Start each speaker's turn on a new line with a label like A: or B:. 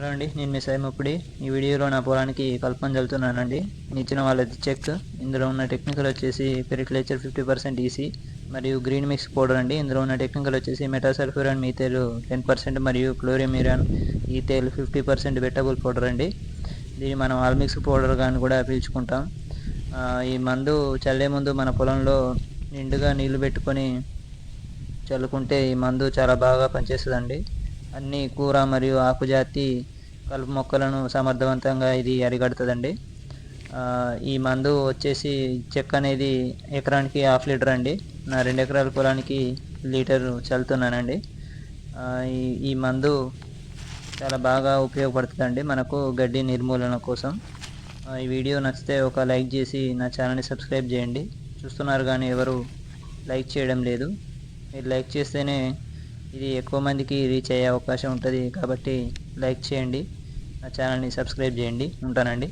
A: Hello అండి, నేను మీ సాయి ముప్పుడి. ఈ వీడియోలో నా పొలానికి కలుపుని చల్లుతున్నానండి. ఇచ్చిన వాళ్ళది చెక్. ఇందులో ఉన్న టెక్నికల్ వచ్చేసి పెరిక్లేచర్ 50% ఈసీ మరియు గ్రీన్ మిక్స్ పౌడర్ అండి. ఇందులో ఉన్న టెక్నికల్ వచ్చేసి మెటాసల్ఫ్యూరాన్ మీథైల్ 10% మరియు క్లోరిమిరాన్ ఈథైల్ 50% వెట్టబుల్ పౌడర్ అండి. దీన్ని మనం ఆల్మిక్స్ పౌడర్ కానీ కూడా పీల్చుకుంటాం. ఈ మందు చల్లే ముందు మన పొలంలో నిండుగా నీళ్లు పెట్టుకొని చల్లుకుంటే ఈ మందు చాలా బాగా పనిచేస్తుందండి. అన్ని కూర మరియు ఆకుజాతి కలుపు మొక్కలను సమర్థవంతంగా ఇది అరికడుతుందండి. ఈ మందు వచ్చేసి చెక్క అనేది ఎకరానికి 1/2 లీటర్ అండి. నా 2 ఎకరాల పొలానికి లీటరు చల్లుతున్నానండి. ఈ మందు చాలా బాగా ఉపయోగపడుతుందండి మనకు గడ్డి నిర్మూలన కోసం. ఈ వీడియో నచ్చితే ఒక లైక్ చేసి నా ఛానల్ని సబ్స్క్రైబ్ చేయండి. చూస్తున్నారు కానీ ఎవరు లైక్ చేయడం లేదు. మీరు లైక్ చేస్తేనే ఇది ఎక్కువ మందికి రీచ్ అయ్యే అవకాశం ఉంటుంది. కాబట్టి లైక్ చేయండి, నా ఛానల్ని సబ్స్క్రైబ్ చేయండి. ఉంటానండి.